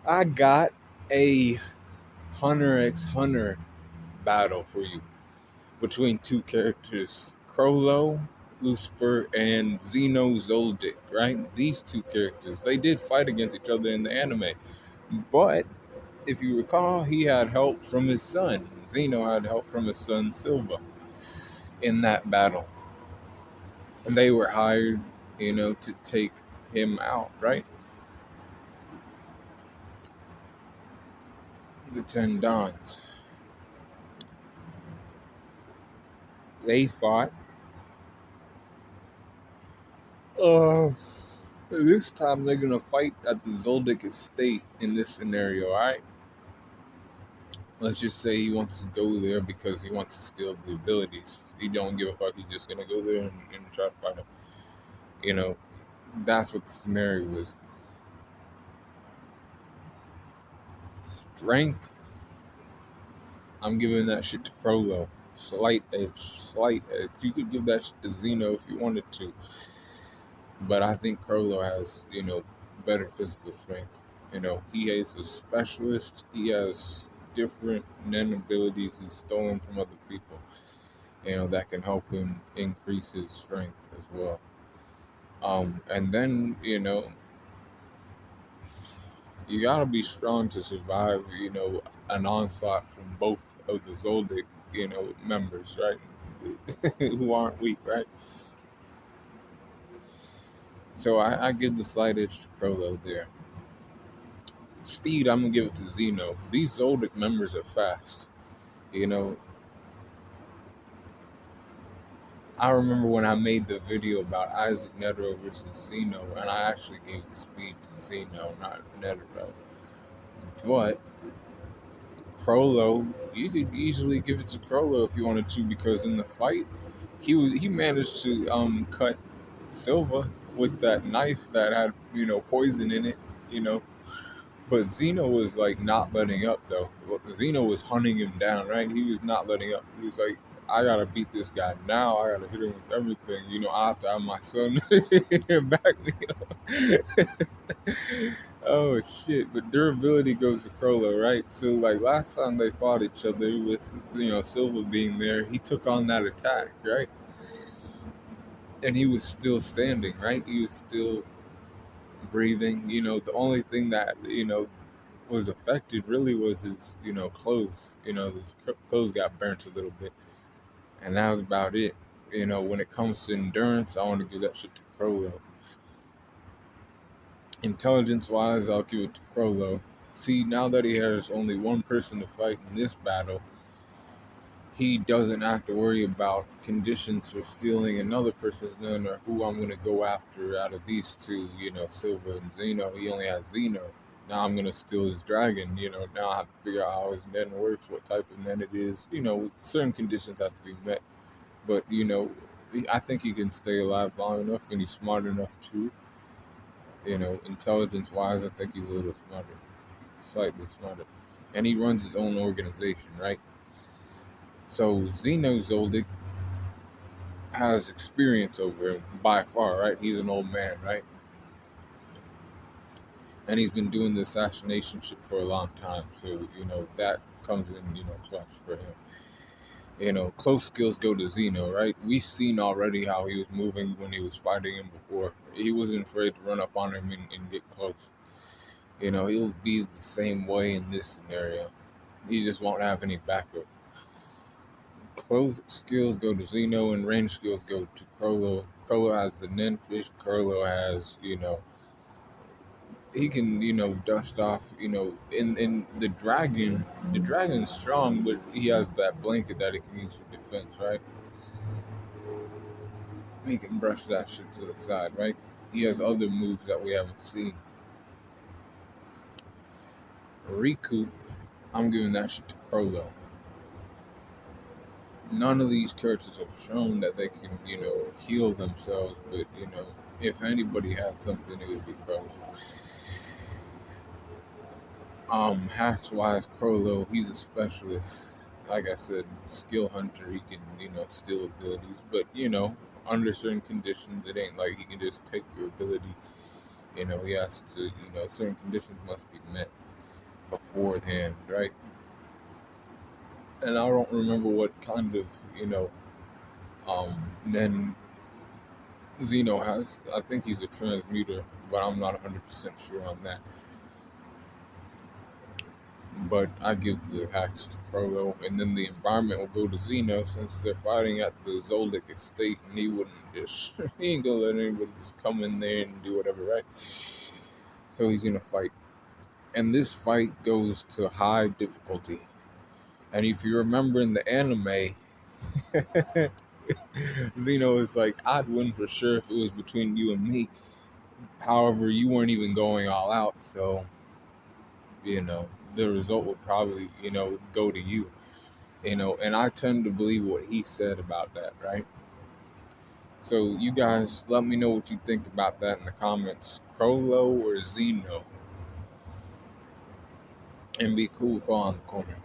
I got a Hunter x Hunter battle for you between two characters, Chrollo, Lucifer, and Zeno Zoldyck, right? These two characters, they did fight against each other in the anime. But if you recall, he had help from his son. Zeno had help from his son Silva in that battle. And they were hired, to take him out, right? The Ten Dons. They fought. Uh, this time they're gonna fight at the Zoldyck estate in this scenario, alright? Let's just say he wants to go there because he wants to steal the abilities. He don't give a fuck. He's just gonna go there and try to fight him. You know, that's what the scenario is. Strength, I'm giving that shit to Chrollo. Slight edge, slight edge. You could give that shit to Zeno if you wanted to, but I think Chrollo has, better physical strength. He is a specialist. He has different nen abilities he's stolen from other people. That can help him increase his strength as well. And then, you gotta be strong to survive, an onslaught from both of the Zoldyck, members, right? Who aren't weak, right? So I give the slight edge to Chrollo there. Speed, I'm gonna give it to Zeno. These Zoldyck members are fast. You know, I remember when I made the video about Isaac Netero versus Zeno, and I actually gave the speed to Zeno, not Netero. But Chrollo, you could easily give it to Chrollo if you wanted to, because in the fight, he managed to cut Silva with that knife that had poison in it. You know, but Zeno was like not letting up though. Zeno was hunting him down, right? He was not letting up. He was like, I gotta beat this guy now. I gotta hit him with everything. I have to have my son back me up. Oh shit! But durability goes to Chrollo, right? So like last time they fought each other with Silva being there, he took on that attack, right? And he was still standing, right? He was still breathing. The only thing that was affected really was his clothes. His clothes got burnt a little bit, and that was about it. When it comes to endurance, I want to give that shit to Chrollo. Intelligence wise, I'll give it to Chrollo. See, now that he has only one person to fight in this battle, he doesn't have to worry about conditions for stealing another person's gun or who I'm going to go after out of these two, Silva and Zeno. He only has Zeno. Now I'm going to steal his dragon. Now I have to figure out how his nen works, what type of nen it is. Certain conditions have to be met. But, I think he can stay alive long enough, and he's smart enough too. Intelligence wise, I think he's a little smarter, slightly smarter. And he runs his own organization, right? So Zeno Zoldyck has experience over him by far, right? He's an old man, right? And he's been doing the assassination shit for a long time. So, that comes in, clutch for him. Close skills go to Zeno, right? We've seen already how he was moving when he was fighting him before. He wasn't afraid to run up on him and get close. He'll be the same way in this scenario. He just won't have any backup. Close skills go to Zeno and range skills go to Chrollo. Chrollo has the Nen fish. Chrollo has, he can, dust off, in the dragon's strong, but he has that blanket that he can use for defense, right? He can brush that shit to the side, right? He has other moves that we haven't seen. Recoup, I'm giving that shit to Chrollo. None of these characters have shown that they can, heal themselves, but, if anybody had something, it would be Chrollo. Hacks wise, Chrollo, he's a specialist. Like I said, skill hunter, he can, steal abilities, but, under certain conditions, it ain't like he can just take your ability. He has to, certain conditions must be met. beforehand, right? And I don't remember what kind of, then Zeno has. I think he's a transmuter, but I'm not 100% sure on that. But I give the hacks to Chrollo, and then the environment will go to Zeno since they're fighting at the Zoldyck estate, and he wouldn't just he ain't gonna let anybody just come in there and do whatever, right? So he's gonna fight, and this fight goes to high difficulty. And if you remember in the anime, Zeno is like, I'd win for sure if it was between you and me. However, you weren't even going all out, so the result would probably go to you. And I tend to believe what he said about that, right? So you guys let me know what you think about that in the comments. Chrollo or Zeno? And be cool, call on the corner.